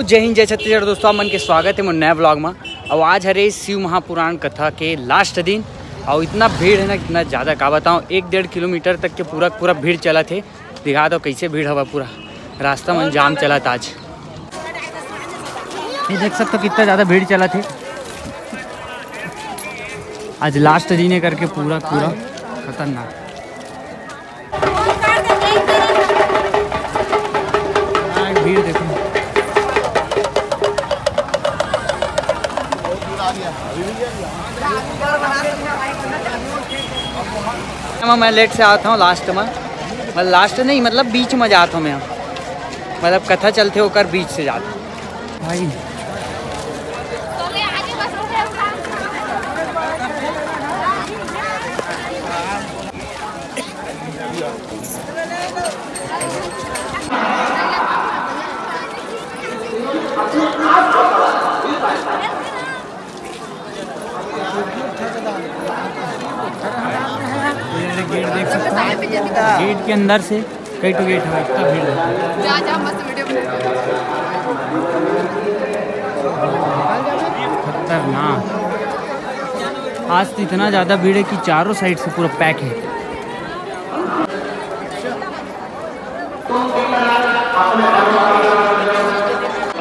जय हिंद जय छत्तीसगढ़ दोस्तों, आप मन के स्वागत है मोर नया ब्लॉग में। और आज हरे शिव महापुराण कथा के लास्ट दिन और इतना भीड़ है ना, कितना ज़्यादा का बताऊँ। 1-1.5 किलोमीटर तक के पूरा भीड़ चला थे। दिखा दो कैसे भीड़ हवा, पूरा रास्ता में जाम चला था। आज ये देख सकते हो कितना ज़्यादा भीड़ चला थे। आज लास्ट दिन है करके पूरा खतरनाक भीड़ देखो। मैं लेट से आता हूँ लास्ट में, मतलब लास्ट नहीं, मतलब बीच में जाता हूँ मैं। मतलब कथा चलते होकर बीच से जाता हूँ भाई। गेट देख सकते हो, गेट के अंदर से कई तो गेट है, इतना भीड़ खतरनाक। आज तो इतना ज़्यादा भीड़ है कि चारों साइड से पूरा पैक है।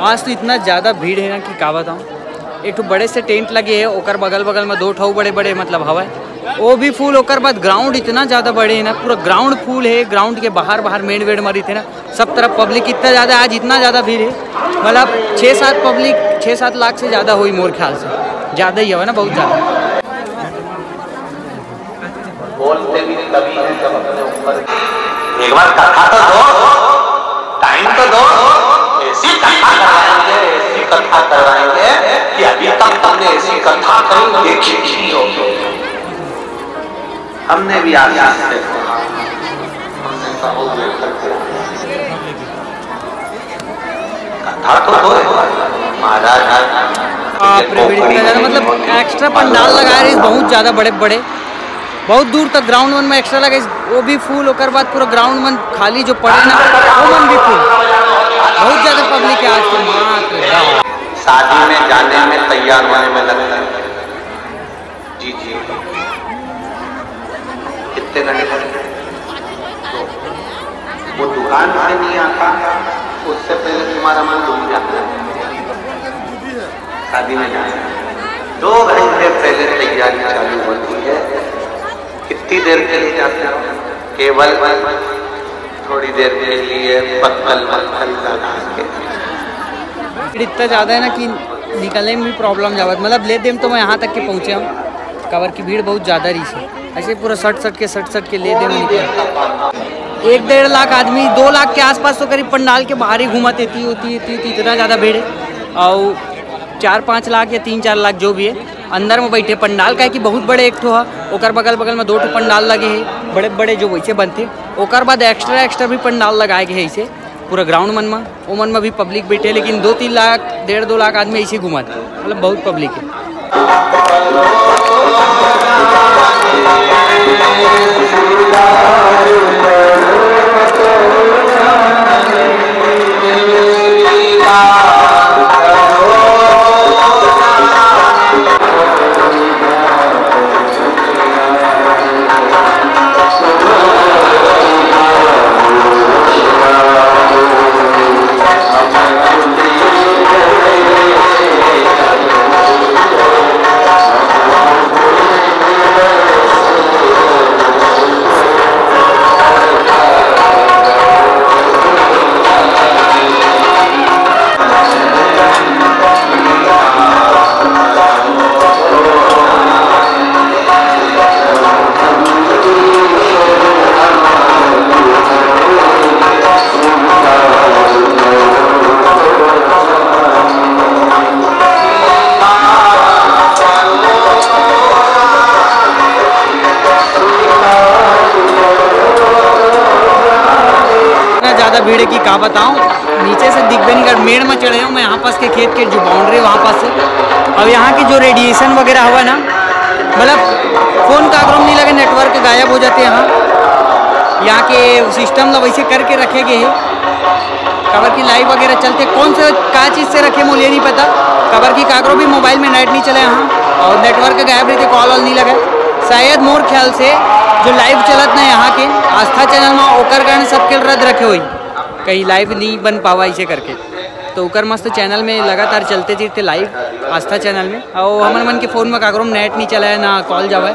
आज तो इतना ज़्यादा भीड़ है ना कि का बताऊँ। एक तो बड़े से टेंट लगे है, ओकर बगल में 2 ठो बड़े मतलब हवा है, वो भी फूल। ओकर बाद ग्राउंड इतना ज़्यादा बड़े है ना, पूरा ग्राउंड फूल है। ग्राउंड के बाहर मेन वेड मरी थे ना, सब तरफ पब्लिक इतना ज़्यादा। आज इतना ज़्यादा भीड़ है, मतलब 6-7 लाख से ज़्यादा हुई मोर ख्याल से। ज़्यादा ही है ना, बहुत ज़्यादा। बोलते भी कभी है जब अपने ऊपर एक बार कथा तो दो, टाइम तो दो। ऐसी कथा करवाएंगे कि अभी तक तुमने ऐसी कथा कहीं देखी नहीं होगी। हमने भी आज से कथा तो दो महाराज। मतलब एक्स्ट्रा पंडाल लगा रहे, बहुत ज़्यादा बड़े बहुत दूर तक ग्राउंड वन में एक्स्ट्रा लगे, वो भी फूल। ओकर बाद पूरा ग्राउंड वन खाली जो पड़े ना, वो मन भी फूल। बहुत ज़्यादा पब्लिक है आज तो। शादी में जाने में तैयार होने में लगता है जी। कितने घंटे तो वो दुकान से नहीं आता, उससे पहले तुम्हारा मन डूब जाता है। शादी में जाना 2 घंटे पहले तैयारी चालू होती है। कितनी देर के लिए जाते हो? केवल थोड़ी देर के लिए पत्थल लगा के। इतना ज़्यादा है ना कि निकलने में भी प्रॉब्लम जावत। मतलब ले देम तो मैं यहाँ तक के पहुँचे हम। कवर की भीड़ बहुत ज़्यादा रही है, ऐसे पूरा सट के ले दे में निकल। 1-1.5 लाख आदमी, 2 लाख के आसपास तो करीब पंडाल के बाहर ही घूमत होती। इतना ज़्यादा भीड़ है। और 4-5 लाख या 3-4 लाख जो भी है अंदर में बैठे। पंडाल का है कि बहुत बड़े एक ठो है, ओकर बगल में 2 ठो पंडाल लगे हैं बड़े जो वैसे बनते। ओकर बाद एक्स्ट्रा भी पंडाल लगाए गए ऐसे पूरा ग्राउंड मन में भी पब्लिक बैठे। लेकिन 2-3 लाख 1.5-2 लाख आदमी ऐसे घुमाते, मतलब बहुत पब्लिक है। भीड़ की का बताऊँ। नीचे से दिख भी नहीं कर, मेड़ में चढ़े हूँ मैं। यहाँ पास के खेत के जो बाउंड्री वहाँ पास से, अब यहाँ की जो रेडिएशन वगैरह हुआ ना, मतलब फ़ोन का आग्रह नहीं लगे, नेटवर्क गायब हो जाते हैं। यहाँ के सिस्टम तो वैसे करके रखे गए हैं कवर की लाइव वगैरह चलते, कौन सा क्या चीज़ से रखे मुझे नहीं पता। कवर की काकरो भी मोबाइल में नेट नहीं चले यहाँ और नेटवर्क गायब रहते, कॉल वॉल नहीं लगे शायद। मोर ख्याल से जो लाइव चलत ना यहाँ के आस्था चैनल में ओकर कारण सबके रद्द रखे हुई, कहीं लाइव नहीं बन पावा इसे करके। तो ओकर मस्त चैनल में लगातार चलते चलते लाइव आस्था चैनल में, और हमन मन के फ़ोन में काकरो में नेट नहीं चला है ना कॉल जावा है।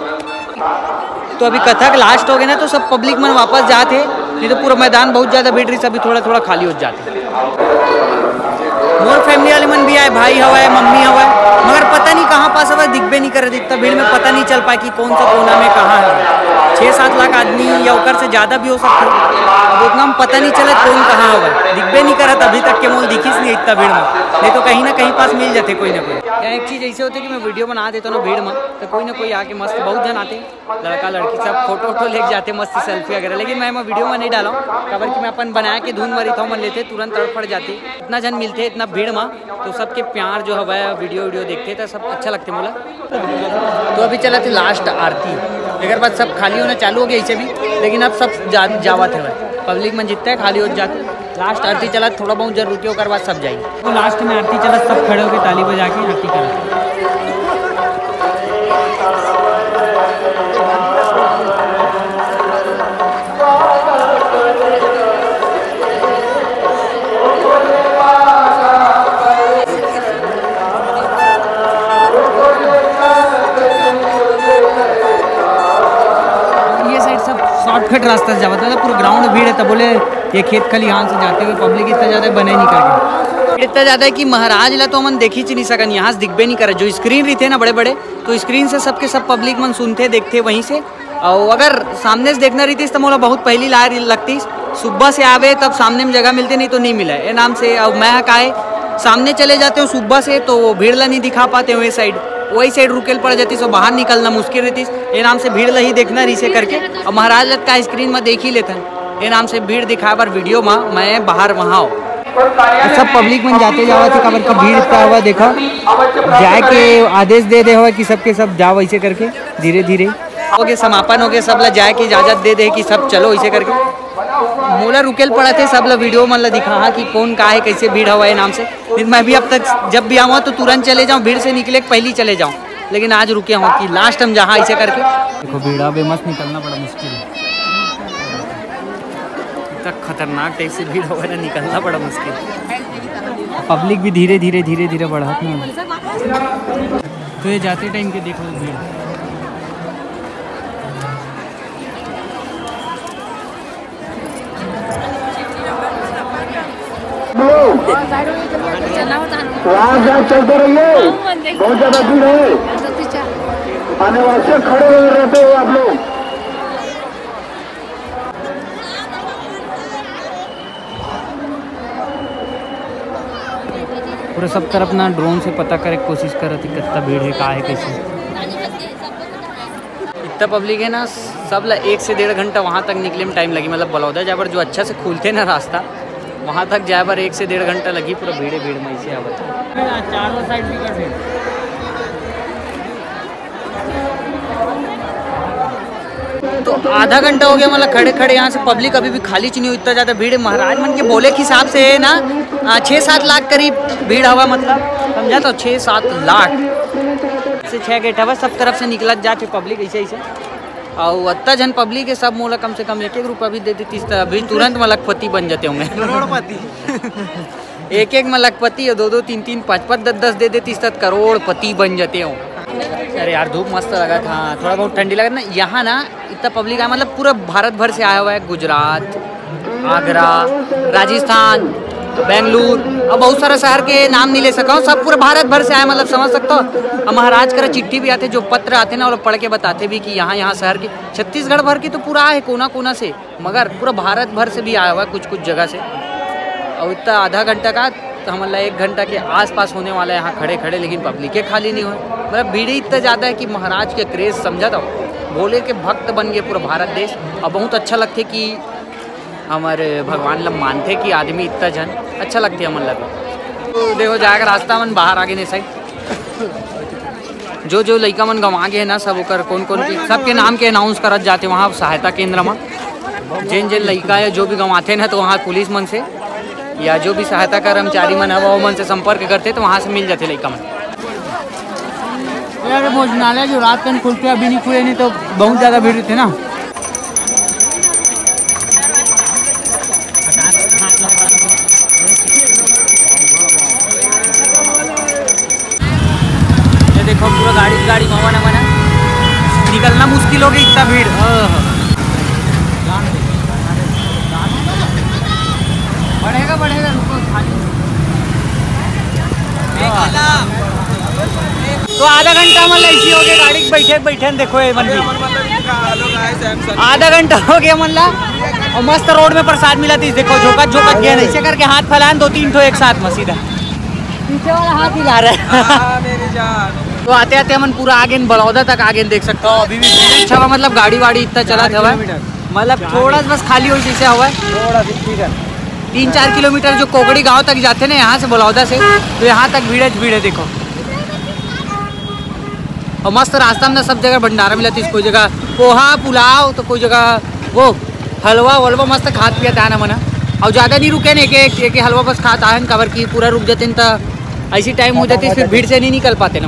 तो अभी कथक लास्ट हो गए ना तो सब पब्लिक मन वापस जाते, नहीं तो पूरा मैदान बहुत ज़्यादा भीड़ रही, सभी थोड़ा थोड़ा खाली हो जाते। मोर फैमिली वाले मन भी आए, भाई हवा है, मम्मी हवा है, मगर पता नहीं कहाँ पास हवा, दिखबे नहीं करे। इतना भीड़ में पता नहीं चल पाए कि कौन सा कोना में कहाँ है। 6-7 लाख आदमी या ओकर से ज़्यादा भी हो सकता है, अब उतना में पता नहीं चले कौन कहाँ हुआ, दिखबे नहीं करत अभी तक के मोल दिखिस नहीं इतना भीड़ में, नहीं तो कहीं ना कहीं पास मिल जाते कोई ना कोई। या एक चीज़ ऐसे होती है कि मैं वीडियो बना देता हूँ ना भीड़ में, तो कोई ना कोई आके मस्त, बहुत जन आते लड़का लड़की सब फोटो वोटो लेके जाते मस्त सेल्फी वगैरह, लेकिन मैं वीडियो में नहीं डाला हूँ। खबर कि मैं अपन बना के धुन मरी था मन लेते तुरंत तड़फड़ जाते, इतना जन मिलते इतना भीड़ में, तो सबके प्यार जो हवा वीडियो देखते तो सब अच्छा लगते मोला। तो अभी चला थे लास्ट आरती, अगर बाद सब खाली होना चालू हो गया इसे भी, लेकिन अब सब जावत है पब्लिक में जितता है खाली हो जाते। लास्ट आरती चला थोड़ा बहुत जरूर रुके होकर बाद सब जाएंगे। तो लास्ट में आरती चला सब खड़े होकर ताली बजा के आरती करा। शॉर्टकट रास्ता से जाता था, पूरा ग्राउंड भीड़ है, तब बोले ये खेत खलिहान से जाते हुए पब्लिक इतना ज़्यादा बने नहीं करके, इतना ज़्यादा है कि महाराज ला तो हमन देखी नहीं सकन, यहाँ से दिखबे नहीं करे। जो स्क्रीन रही थे ना बड़े बड़े, तो स्क्रीन से सबके सब पब्लिक मन सुनते देखते वहीं से, और अगर सामने से देखना रही तो मोला बहुत पहली लार लगती, सुबह से आवे तब सामने में जगह मिलते, नहीं तो नहीं मिला ये नाम से। अब मैं काहे सामने चले जाते हो सुबह से तो भीड़ ला नहीं दिखा पाते वही साइड रुकेल पड़ जाती, सो बाहर निकलना मुश्किल रहती, ये नाम से भीड़ ही देखना रही से करके। और महाराज लत का स्क्रीन में देख ही लेते हैं, ये नाम से भीड़ दिखा पर वीडियो में मैं बाहर वहाँ हो सब पब्लिक में जाते जावा थे, खबर की भीड़ इतना हुआ देखा जाए के आदेश दे दे हुआ कि सबके सब जाओ वैसे करके, धीरे धीरे हो गए समापन हो गए, सब ला जाए की इजाजत दे दे कि सब चलो ऐसे करके। मोला रुकेल पड़ा थे सब लोग वीडियो मन ला दिखा कि कौन का है कैसे भीड़ हुआ है नाम से। मैं भी अब तक जब भी आऊँ तो तुरंत चले जाऊँ, भीड़ से निकले पहले चले जाऊँ, लेकिन आज रुके हूँ कि लास्ट हम जहाँ ऐसे करके। देखो भीड़ा बेमस निकलना बड़ा मुश्किल है, इतना खतरनाक टाइप से भीड़ हुआ है, निकलना बड़ा मुश्किल। पब्लिक भी धीरे धीरे धीरे धीरे बढ़ा तो ये जाते टाइम के देखो भीड़। चलते रहिए, बहुत ज्यादा भीड़ है, आने वाले खड़े हुए रहते हो आप लोग। पूरा सब तरफ ना ड्रोन से पता करे कोशिश कर रही कितना भीड़ है, कहाँ है, कैसे इतना पब्लिक है ना। सब ला 1 से 1.5 घंटा वहाँ तक निकले में टाइम लगी, मतलब बलौदा जाए पर जो अच्छा से खुलते ना रास्ता वहाँ तक जाए पर 1 से 1.5 घंटा लगी, पूरा भीड़ में ऐसे आवत चारों साइड भी कर तो आधा घंटा हो गया मतलब खड़े खड़े यहाँ से, पब्लिक अभी भी खाली नहीं हुई, इतना ज़्यादा भीड़। महाराज मन के बोले के हिसाब से है ना 6-7 लाख करीब भीड़ हवा, मतलब समझा तो 6-7 लाख से 6 गेट हवा, सब तरफ से निकला जाते पब्लिक ऐसे ऐसे। और इतना जन पब्लिक है, सब मोला कम से कम 1-1 रुपया भी दे देती, अभी तुरंत में लखपति बन जाते हूँ मैं, करोड़पति। 1-1 में लखपति और 2-2, 3-3, 5-5, 10-10 दे देती, करोड़पति बन जाते हूँ। अरे यार धूप मस्त लगा था, थोड़ा बहुत ठंडी लगा ना। यहाँ ना इतना पब्लिक आया, मतलब पूरा भारत भर से आया हुआ है, गुजरात, आगरा, राजस्थान, बेंगलुरु और बहुत सारा शहर के नाम नहीं ले सका हूँ, सब पूरा भारत भर से आया, मतलब समझ सकता हो। महाराज का चिट्ठी भी आते, जो पत्र आते ना, और पढ़ के बताते भी कि यहाँ शहर के, छत्तीसगढ़ भर की तो पूरा है कोना कोना से, मगर पूरा भारत भर से भी आया हुआ है कुछ जगह से। और इतना आधा घंटा का तो हमारा 1 घंटा के आसपास होने वाला है यहाँ खड़े खड़े, लेकिन पब्लिक के खाली नहीं हुए, मतलब भीड़ इतना ज़्यादा है कि महाराज के क्रेज़ समझा था, भोले के भक्त बन गए पूरा भारत देश। और बहुत अच्छा लगते कि हमारे भगवान लोग मानते कि आदमी इतना जन अच्छा लगते है मन लगे। तो देखो जाकर रास्ता मन बाहर आगे नहीं साइड, जो लड़का मन गंवा गए ना सब ओकर कौन की सबके नाम के अनाउंस करत जाते वहाँ सहायता केंद्र में। जिन लड़का है जो भी गंवाते ना तो वहाँ पुलिस मन से या जो भी सहायता कर्मचारी मन हवा मन से संपर्क करते तो वहाँ से मिल जाते लड़का मन। यार भोजनालय जो रात में खुलते अभी नहीं खुले, नहीं तो बहुत ज़्यादा भीड़ थे ना। ये देखो पूरा गाड़ी मवा ना मना निकलना मुश्किल हो गई, इतना भीड़। बढ़ेगा रुको खाली। तो आधा घंटा मतलब ऐसी हो गया गाड़ी बैठे देखो ये मंदिर आधा घंटा हो गया मतलब। और मस्त रोड में प्रसाद मिला थी, देखो झोंका गया नहीं से करके हाथ फैलान 2-3 ठो एक साथ में सीधा पीछे वाला हाथ हिला रहा है। तो आते आते हम पूरा आगे बड़ौदा तक आगे देख सकते हो। अभी भी अच्छा मतलब गाड़ी वाड़ी इतना चला था मतलब थोड़ा बस खाली हो शीशे हुआ है। 3-4 किलोमीटर जो कोकड़ी गांव तक जाते ना यहाँ से बड़ौदा से, तो यहाँ तक भीड़ है देखो। और मस्त रास्ता में सब जगह भंडारा मिला थी, कोई जगह पोहा पुलाव तो कोई जगह वो हलवा वलवा मस्त खात पिया ना मना। और ज़्यादा नहीं रुके न एक हलवा बस खाता है, कवर की पूरा रुक जाते तो ऐसी टाइम हो जाती फिर भीड़ से नहीं निकल पाते ना।